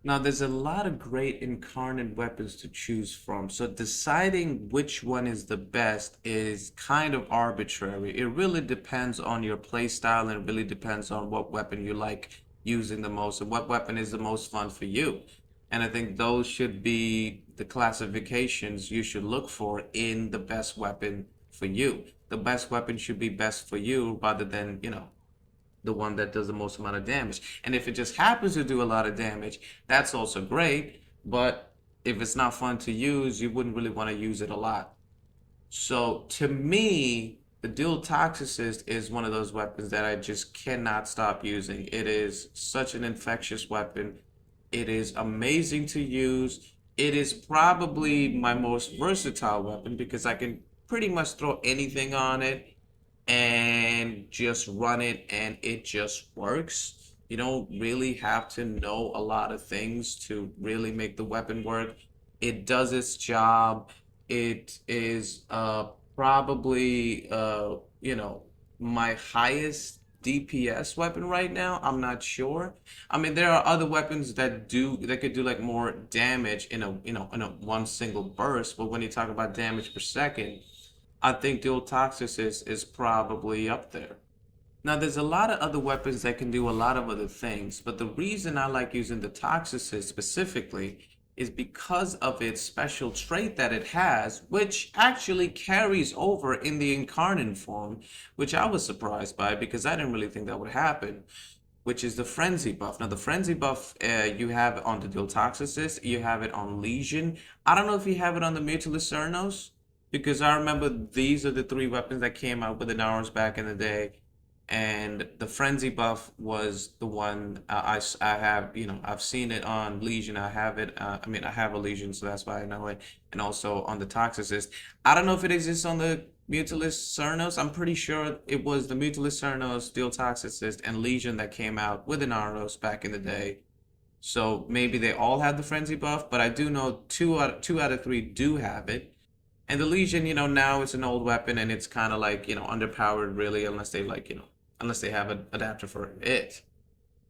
Now, there's a lot of great incarnate weapons to choose from. So deciding which one is the best is kind of arbitrary. It really depends on your play style and it really depends on what weapon you like using the most and what weapon is the most fun for you. And I think those should be the classifications you should look for in the best weapon for you. The best weapon should be best for you rather than, the one that does the most amount of damage. And if it just happens to do a lot of damage, that's also great. But if it's not fun to use, you wouldn't really want to use it a lot. So to me, the dual toxicist is one of those weapons that I just cannot stop using. It is such an infectious weapon. It is amazing to use. It is probably my most versatile weapon because I can pretty much throw anything on it and just run it and it just works. You don't really have to know a lot of things to really make the weapon work. It does its job. It is probably my highest DPS weapon right now. I'm not sure. I mean, there are other weapons that could do like more damage in a one single burst, but when you talk about damage per second, I think dual Toxocyst is probably up there. Now, there's a lot of other weapons that can do a lot of other things, but the reason I like using the Toxocyst specifically is because of its special trait that it has, which actually carries over in the Incarnon form, which I was surprised by because I didn't really think that would happen, which is the Frenzy buff. Now, the Frenzy buff, you have it on the Dual Toxocyst, you have it on Legion. I don't know if you have it on the Mutilus Cernos, because I remember these are the three weapons that came out with the arrows back in the day, and the frenzy buff was the one I have. I've seen it on Legion. I have it. I have a Legion, so that's why I know it, and also on the Toxicist. I don't know if it exists on the Mutilus Cernos. I'm pretty sure it was the Mutilus Cernos, Dual Toxicist, and Legion that came out with an arrows back in the day. So maybe they all have the frenzy buff, but I do know two out of three do have it. And the Legion, now it's an old weapon and it's kind of like, underpowered really, unless they have an adapter for it.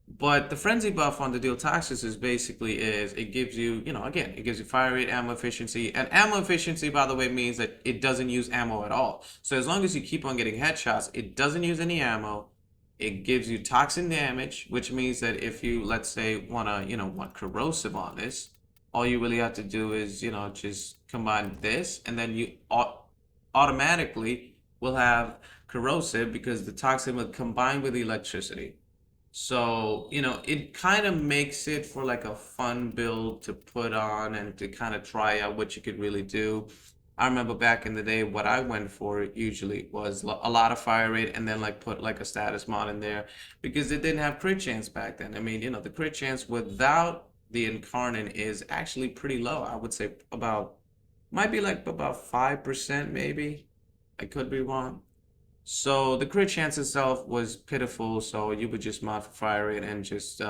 But the frenzy buff on the Dual Toxis is basically it gives you, again, it gives you fire rate, ammo efficiency. And ammo efficiency, by the way, means that it doesn't use ammo at all. So as long as you keep on getting headshots, it doesn't use any ammo. It gives you toxin damage, which means that if you, let's say, want corrosive on this, all you really have to do is, just combine this, and then you automatically will have corrosive because the toxin will combine with the electricity. So, it kind of makes it for like a fun build to put on and to kind of try out what you could really do. I remember back in the day, what I went for usually was a lot of fire rate and then like put like a status mod in there because it didn't have crit chance back then. I mean, the crit chance without the Incarnate is actually pretty low. I would say might be like about 5% maybe. I could be wrong. So the crit chance itself was pitiful. So you would just mod for fire rate and just,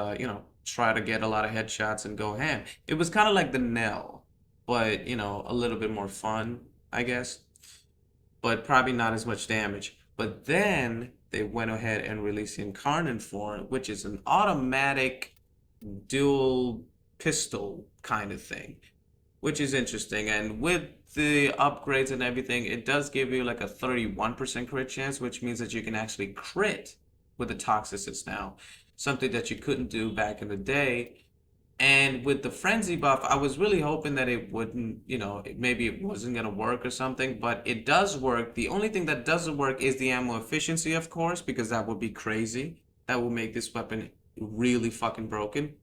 try to get a lot of headshots and go ham. It was kind of like the Nell, but, a little bit more fun, I guess, but probably not as much damage. But then they went ahead and released the Incarnate form, which is an automatic dual pistol kind of thing, which is interesting. And with the upgrades and everything, it does give you like a 31% crit chance, which means that you can actually crit with the Toxicist now, something that you couldn't do back in the day. And with the frenzy buff, I was really hoping that it wouldn't, maybe it wasn't going to work or something, but it does work. The only thing that doesn't work is the ammo efficiency, of course, because that would be crazy. That would make this weapon really fucking broken.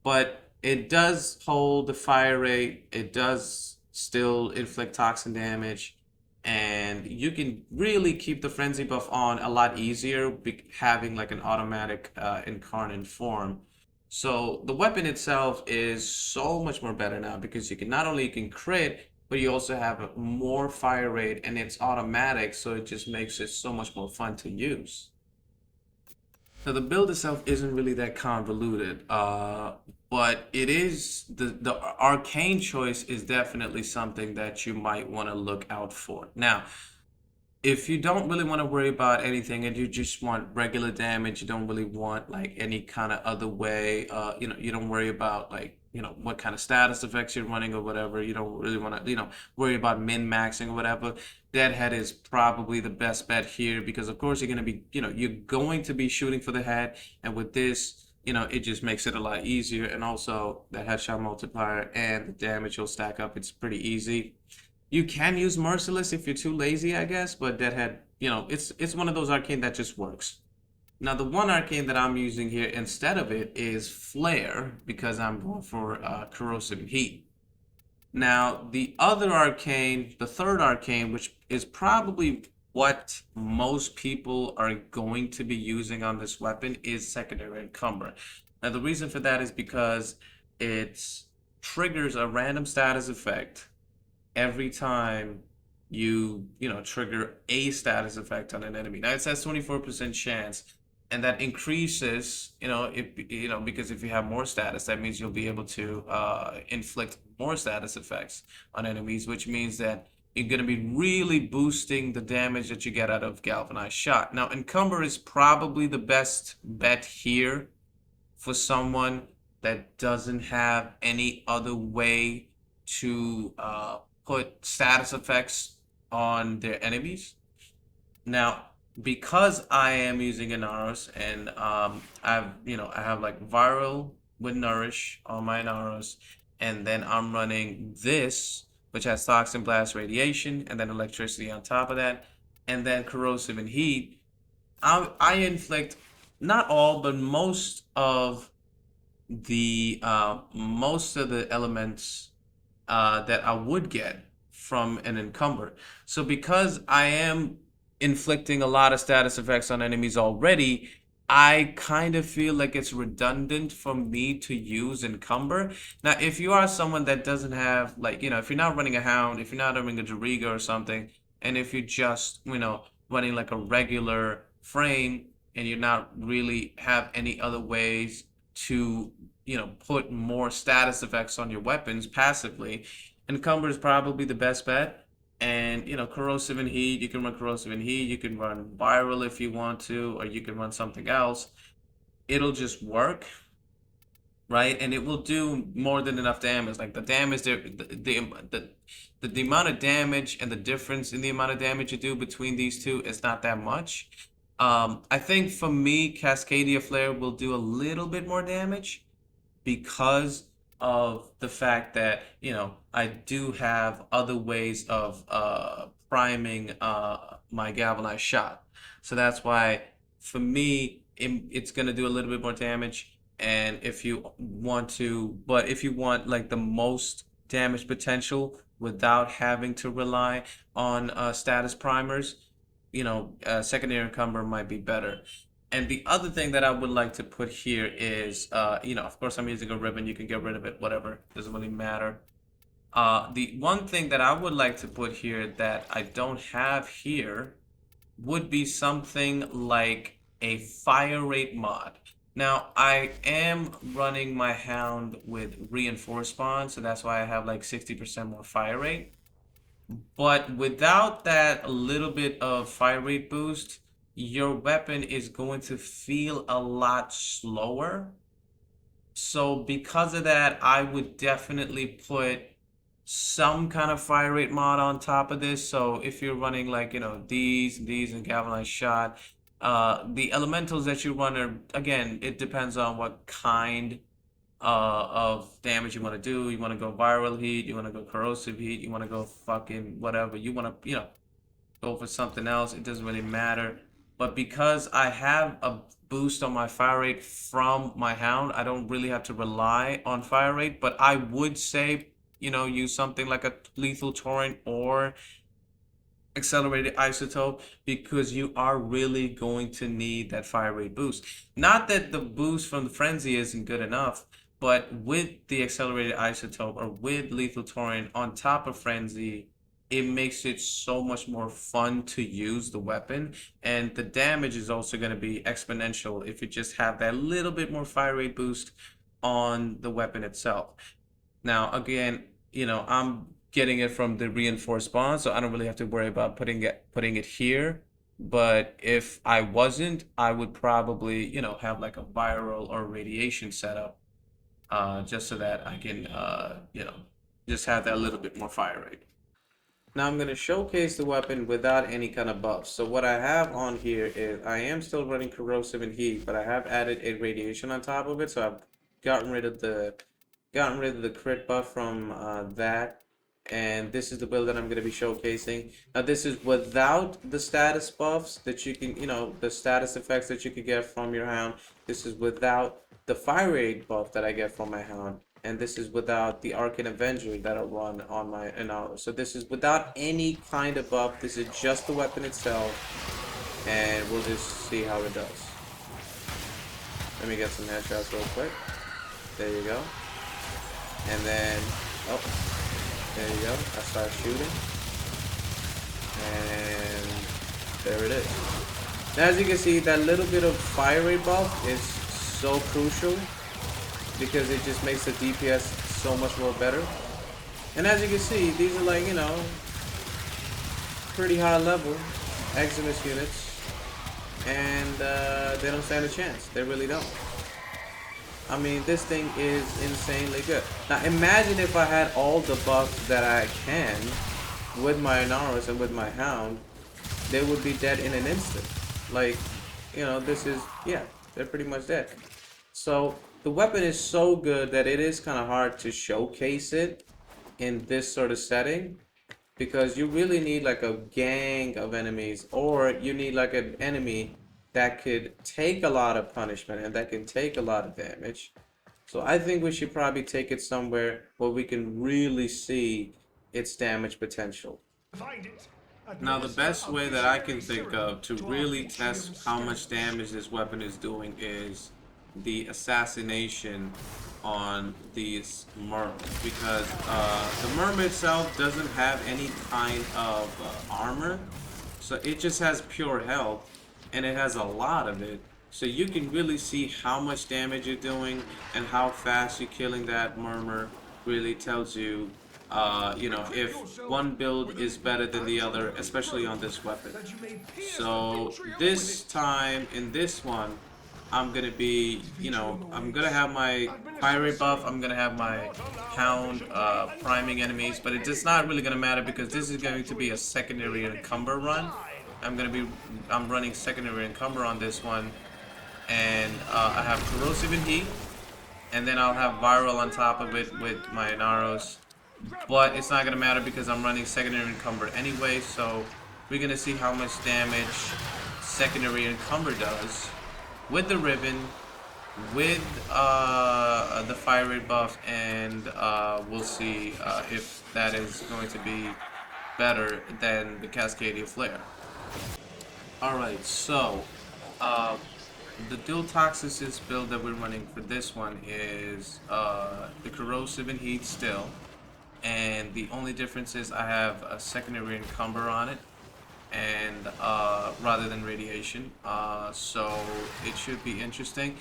But it does hold the fire rate. It does still inflict toxin damage. And you can really keep the frenzy buff on a lot easier having like an automatic incarnate form. So the weapon itself is so much more better now because not only you can crit, but you also have more fire rate and it's automatic, so it just makes it so much more fun to use. So the build itself isn't really that convoluted, but it is the arcane choice is definitely something that you might want to look out for. Now, if you don't really want to worry about anything and you just want regular damage, you don't really want like any kind of other way, you don't worry about like, what kind of status effects you're running or whatever. You don't really want to, worry about min-maxing or whatever. Deadhead is probably the best bet here because of course you're going to be, you're going to be shooting for the head, and with this, it just makes it a lot easier, and also the headshot multiplier and the damage will stack up. It's pretty easy. You can use Merciless if you're too lazy, I guess, but Deadhead, it's one of those arcane that just works. Now, the one arcane that I'm using here instead of it is Flare because I'm going for Corrosive Heat. Now, the other arcane, the third arcane, which is probably what most people are going to be using on this weapon, is Secondary Encumber. Now, the reason for that is because it triggers a random status effect every time you trigger a status effect on an enemy. Now it says 24% chance, and that increases, because if you have more status, that means you'll be able to inflict more status effects on enemies, which means that you're going to be really boosting the damage that you get out of Galvanized Shot. Now, Encumber is probably the best bet here for someone that doesn't have any other way to put status effects on their enemies. Now, because I am using Inaros and I have like viral with Nourish on my Inaros, and then I'm running this, which has Toxin Blast Radiation, and then Electricity on top of that, and then Corrosive and Heat. I inflict not all, but most of the elements that I would get from an encumber. So because I am inflicting a lot of status effects on enemies already, I kind of feel like it's redundant for me to use encumber. Now, if you are someone that doesn't have like, if you're not running a hound, if you're not running a Jariga or something, and if you're just, running like a regular frame and you're not really have any other ways to put more status effects on your weapons passively, encumber is probably the best bet. And corrosive and heat, you can run corrosive and heat, you can run viral if you want to, or you can run something else. It'll just work, right? And it will do more than enough damage. Like the damage there, the amount of damage and the difference in the amount of damage you do between these two is not that much. I think for me, Cascadia Flare will do a little bit more damage because of the fact that, I do have other ways of priming my galvanized shot. So that's why for me, it's going to do a little bit more damage. And if you want like the most damage potential without having to rely on status primers, secondary encumber might be better. And the other thing that I would like to put here is, of course I'm using a ribbon. You can get rid of it, whatever. Doesn't really matter. The one thing that I would like to put here that I don't have here would be something like a fire rate mod. Now, I am running my hound with reinforced spawn, so that's why I have like 60% more fire rate. But without that little bit of fire rate boost, your weapon is going to feel a lot slower. So because of that, I would definitely put some kind of fire rate mod on top of this. So if you're running like, these and galvanized shot, the elementals that you run are, again, it depends on what kind of damage you want to do. You want to go viral heat, you want to go corrosive heat, you want to go fucking whatever. You want to, go for something else. It doesn't really matter. But because I have a boost on my fire rate from my hound, I don't really have to rely on fire rate. But I would say, use something like a lethal torrent or accelerated isotope because you are really going to need that fire rate boost. Not that the boost from the frenzy isn't good enough, but with the accelerated isotope or with lethal torrent on top of frenzy, it makes it so much more fun to use the weapon, and the damage is also going to be exponential if you just have that little bit more fire rate boost on the weapon itself. Now, again, I'm getting it from the reinforced bond, so I don't really have to worry about putting it here. But if I wasn't, I would probably, have like a viral or radiation setup, just so that I can, just have that little bit more fire rate. Now I'm going to showcase the weapon without any kind of buffs. So what I have on here is I am still running corrosive and heat, but I have added a radiation on top of it. So I've gotten rid of the crit buff from that. And this is the build that I'm going to be showcasing. Now this is without the status buffs that you can, the status effects that you could get from your hound. This is without the fire rate buff that I get from my hound. And this is without the Arcane Avenger that I'll run on my Inaro. So this is without any kind of buff. This is just the weapon itself. And we'll just see how it does. Let me get some headshots real quick. There you go. And then, oh, there you go. I start shooting. And there it is. Now, as you can see, that little bit of fire rate buff is so crucial, because it just makes the DPS so much more better. And as you can see, these are like, pretty high level Eximus units. And they don't stand a chance. They really don't. I mean, this thing is insanely good. Now imagine if I had all the buffs that I can with my Inaros and with my Hound, they would be dead in an instant. Like, this is, yeah, they're pretty much dead. So the weapon is so good that it is kind of hard to showcase it in this sort of setting, because you really need like a gang of enemies, or you need like an enemy that could take a lot of punishment and that can take a lot of damage. So I think we should probably take it somewhere where we can really see its damage potential. Now the best way that I can think of to really test how much damage this weapon is doing is the assassination on these mermen, because the merman itself doesn't have any kind of armor, so it just has pure health, and it has a lot of it, so you can really see how much damage you're doing and how fast you're killing that murmur. Really tells you, if one build is better than the other, especially on this weapon. So this time in this one, I'm gonna be, I'm gonna have my pirate buff, I'm gonna have my hound priming enemies, but it's not really gonna matter because this is going to be a secondary encumber run. I'm running secondary encumber on this one, and I have corrosive and heat, and then I'll have viral on top of it with my Inaros, but it's not gonna matter because I'm running secondary encumber anyway. So we're gonna see how much damage secondary encumber does with the ribbon, with the fire rate buff, and we'll see if that is going to be better than the Cascadia Flare. Alright, so the dual Toxocyst build that we're running for this one is the corrosive and heat still, and the only difference is I have a secondary encumber on it, and rather than radiation, so it should be interesting.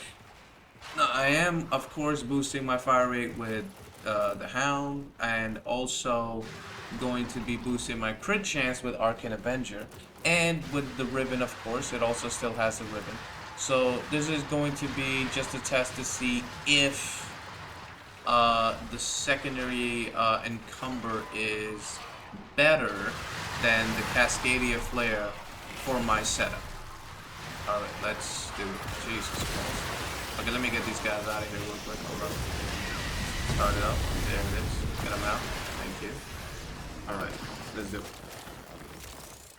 Now, I am of course boosting my fire rate with the Hound, and also going to be boosting my crit chance with Arcane Avenger, and with the ribbon. Of course, it also still has the ribbon. So this is going to be just a test to see if the secondary encumber is better than the Cascadia Flare for my setup. Alright, let's do it. Jesus Christ. Okay, let me get these guys out of here real quick. Hold on. Start it up. There it is. Get them out. Thank you. Alright, let's do it.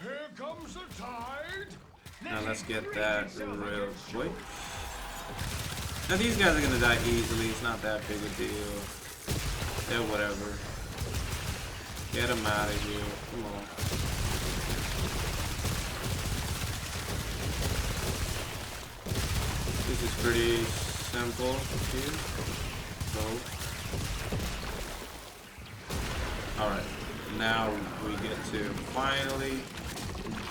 Here comes the tide. Now let's get that real quick. Now these guys are gonna die easily. It's not that big a deal. They're whatever. Get them out of here. Come on. This is pretty simple here. So, alright. Now we get to finally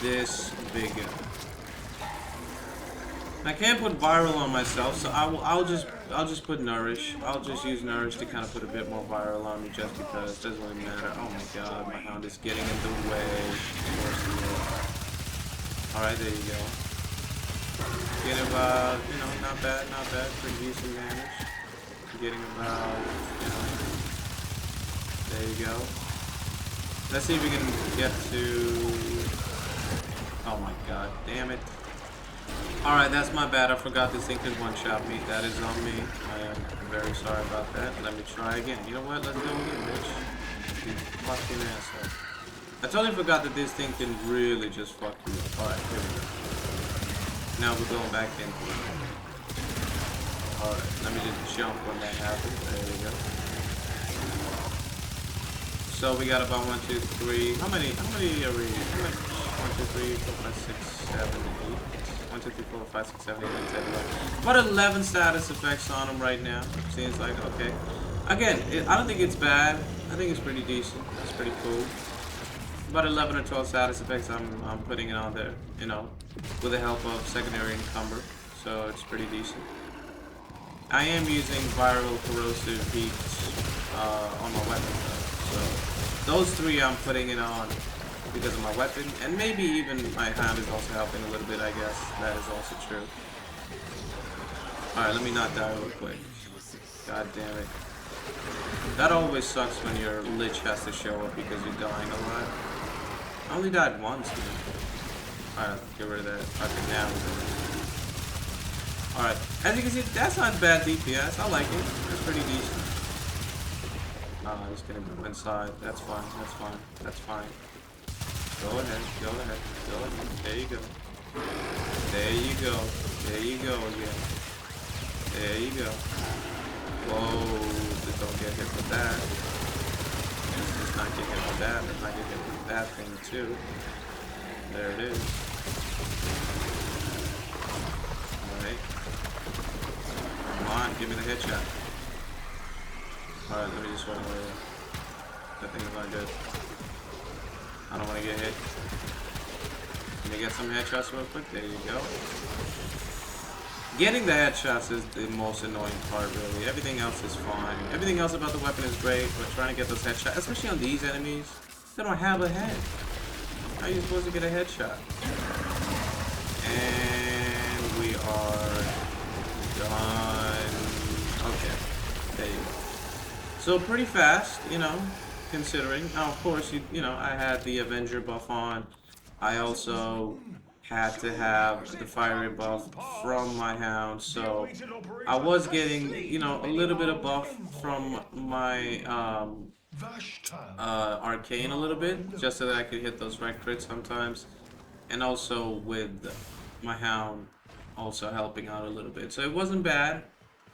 this big guy. I can't put viral on myself, so I'll just put nourish. I'll just use nourish to kind of put a bit more viral on me, just because it doesn't really matter. Oh my god, my hound is getting in the way. All right, there you go. Getting about, you know, not bad, pretty decent damage. Getting about, you know, there you go. Let's see if we can get to. Oh my god, damn it. Alright, that's my bad. I forgot this thing could one-shot me. That is on me. I am very sorry about that. Let me try again. You know what? Let's go again, bitch. You fucking asshole. I totally forgot that this thing can really just fuck you up. Alright, here we go. Now we're going back in. Alright, let me just jump when that happens. There we go. So we got about 1, 2, 3. How many are we? How much? 1, 2, 3, 4, 5, 6, 7, 8. 1, 2, 3, 4, 5, 6, 7, 8, 9, 10, 11. About 11 status effects on him right now. Seems like okay. Again, I don't think it's bad. I think it's pretty decent. It's pretty cool. About 11 or 12 status effects. I'm putting it on there. You know, with the help of secondary encumber. So it's pretty decent. I am using viral corrosive heat on my weapon though. So those three I'm putting it on because of my weapon, and maybe even my hand is also helping a little bit, I guess. That is also true. Alright, let me not die real quick. God damn it. That always sucks when your lich has to show up because you're dying a lot. I only died once, man. Alright, get rid of that. Okay, now we're good. Alright, as you can see, that's not bad DPS. I like it. That's pretty decent. I'm just gonna go inside. That's fine, that's fine, that's fine. Go ahead, go ahead, go ahead. There you go. There you go. There you go again. There you go. Whoa, just don't get hit with that. Let's not get hit with that. Let's not get hit with that thing too. There it is. Alright. Come on, give me the headshot. Alright, let me just run away. That thing is not good. I don't want to get hit. Let me get some headshots real quick. There you go. Getting the headshots is the most annoying part, really. Everything else is fine. Everything else about the weapon is great, but trying to get those headshots, especially on these enemies, they don't have a head. How are you supposed to get a headshot? And we are done. Okay. There you go. So pretty fast, you know, considering. Now, of course, you know, I had the Avenger buff on. I also had to have the fiery buff from my hound, so I was getting, you know, a little bit of buff from my arcane a little bit, just so that I could hit those right crits sometimes, and also with my hound also helping out a little bit. So it wasn't bad.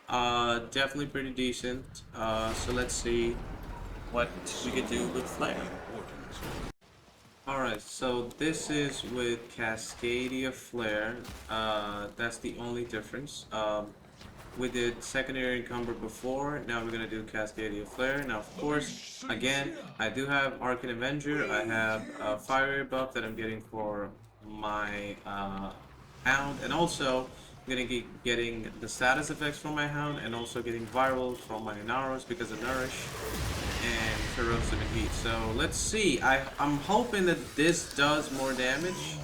Definitely pretty decent. So let's see what we could do with Flare. Alright, so this is with Cascadia Flare. That's the only difference. We did secondary encumber before, now we're gonna do Cascadia Flare. Now, of course, again, I do have Arcane Avenger. I have a fire buff that I'm getting for my hound, and also I'm gonna be getting the status effects from my hound, and also getting viral from my Naros because of Nourish and corrosive and heat. So let's see. I'm hoping that this does more damage.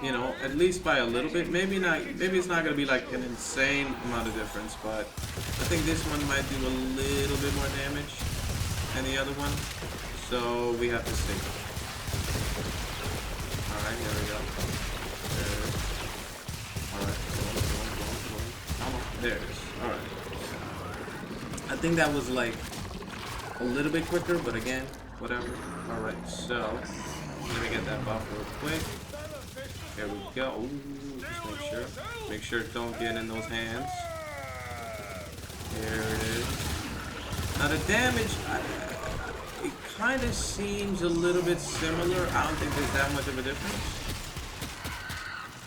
You know, at least by a little bit. Maybe not. Maybe it's not gonna be like an insane amount of difference, but I think this one might do a little bit more damage than the other one. So we have to see. All right, here we go. There it is. All right, come on. There it is. All right. I think that was like a little bit quicker, but again, whatever. Alright, so let me get that buff real quick. There we go. Ooh, just make sure it don't get in those hands. There it is. Now the damage, it kind of seems a little bit similar. I don't think there's that much of a difference.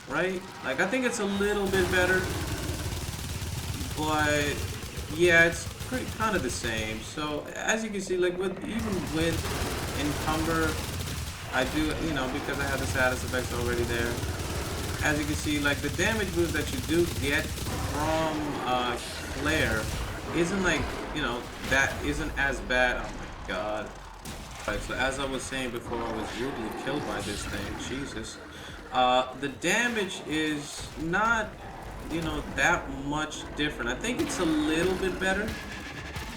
Right? Like, I think it's a little bit better, but yeah, it's kind of the same. So as you can see, like even with encumber, I do, you know, because I have the status effects already there, as you can see, like the damage boost that you do get from Flare isn't like, that isn't as bad. Oh my god. Right, so as I was saying before, I was rudely killed by this thing. Jesus. The damage is not, that much different. I think it's a little bit better,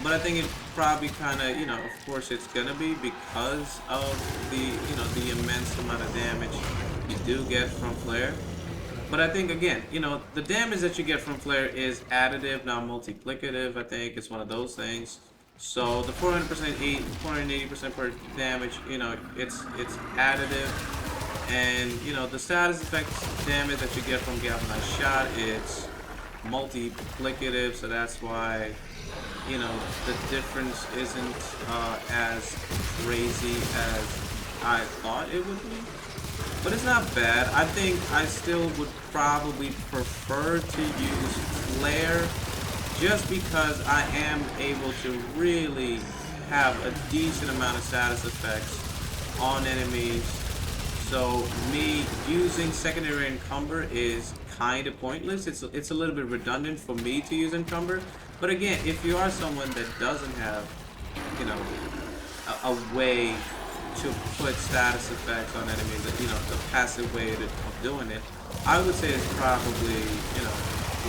but I think it probably kind of, of course it's gonna be because of the immense amount of damage you do get from Flare. But I think again, the damage that you get from Flare is additive, not multiplicative. I think it's one of those things. So the 480% per damage, it's additive, and the status effects damage that you get from galvanized shot, it's multiplicative. So that's why the difference isn't as crazy as I thought it would be. But it's not bad. I think I still would probably prefer to use Flare just because I am able to really have a decent amount of status effects on enemies. So me using secondary encumber is kind of pointless. It's a little bit redundant for me to use encumber. But again, if you are someone that doesn't have, a way to put status effects on enemies, the passive way of doing it, I would say it's probably,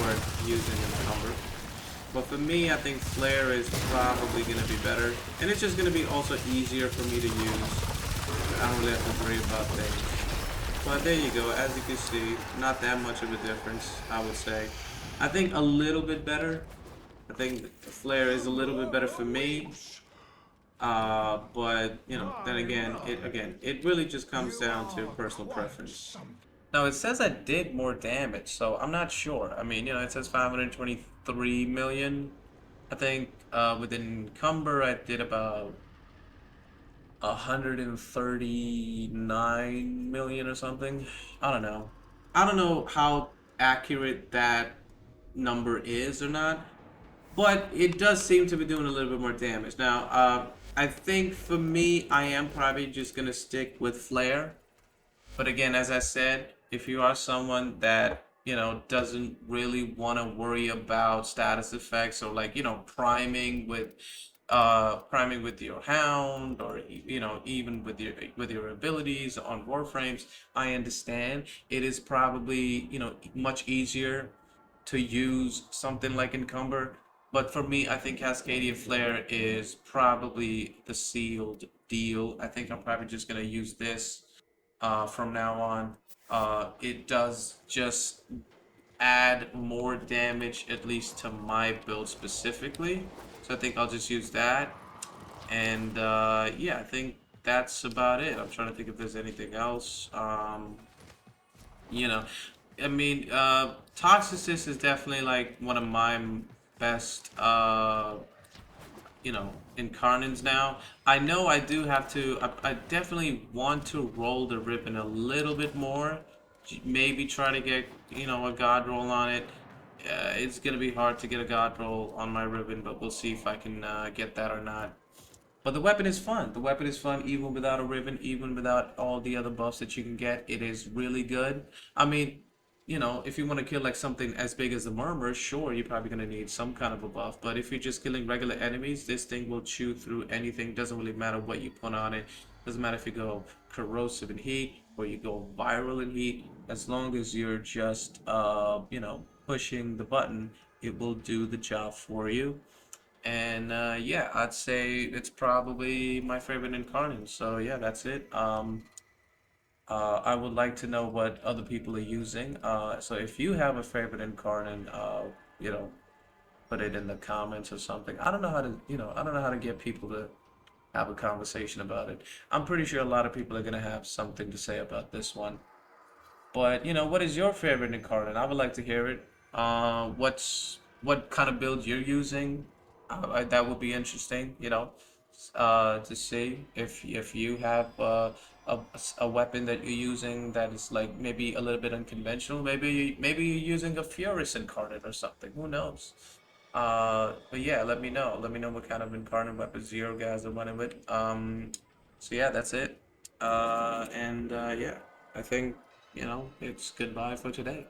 worth using encumber. But for me, I think Flare is probably going to be better. And it's just going to be also easier for me to use. I don't really have to worry about things. But there you go. As you can see, not that much of a difference, I would say. I think a little bit better. I think Flare is a little bit better for me. But then again, it really just comes down to personal preference. Now it says I did more damage, so I'm not sure. I mean, it says 523 million. I think with encumber I did about 139 million or something. I don't know. I don't know how accurate that number is or not, but it does seem to be doing a little bit more damage. Now, I think for me, I am probably just gonna stick with Flare. But again, as I said, if you are someone that, doesn't really want to worry about status effects or like, priming with your hound, or even with your abilities on warframes, I understand it is probably, much easier to use something like encumber. But for me, I think Cascadia Flare is probably the sealed deal. I think I'm probably just gonna use this from now on. It does just add more damage, at least to my build specifically. So I think I'll just use that. And yeah, I think that's about it. I'm trying to think if there's anything else. You know, I mean, Toxocyst is definitely like one of my best, Incarnons now. I know I do have to, I definitely want to roll the ribbon a little bit more. Maybe try to get, a god roll on it. It's gonna be hard to get a god roll on my ribbon, but we'll see if I can get that or not. But the weapon is fun. The weapon is fun even without a ribbon, even without all the other buffs that you can get. It is really good. I mean, if you want to kill like something as big as the Murmur, sure, you're probably going to need some kind of a buff. But if you're just killing regular enemies, this thing will chew through anything. Doesn't really matter what you put on it. Doesn't matter if you go corrosive in heat or you go viral in heat. As long as you're just, pushing the button, it will do the job for you. And yeah, I'd say it's probably my favorite Incarnate. So yeah, that's it. I would like to know what other people are using. So if you have a favorite Incarnate, you know, put it in the comments or something. I don't know how to, I don't know how to get people to have a conversation about it. I'm pretty sure a lot of people are gonna have something to say about this one. But what is your favorite Incarnate? I would like to hear it. What kind of build you're using? That would be interesting, to see if you have a weapon that you're using that is like maybe a little bit unconventional. Maybe you're using a Furious Incarnate or something. Who knows? But yeah, let me know. Let me know what kind of Incarnate weapons you guys are running with. So yeah, that's it. And yeah, I think you know, it's goodbye for today.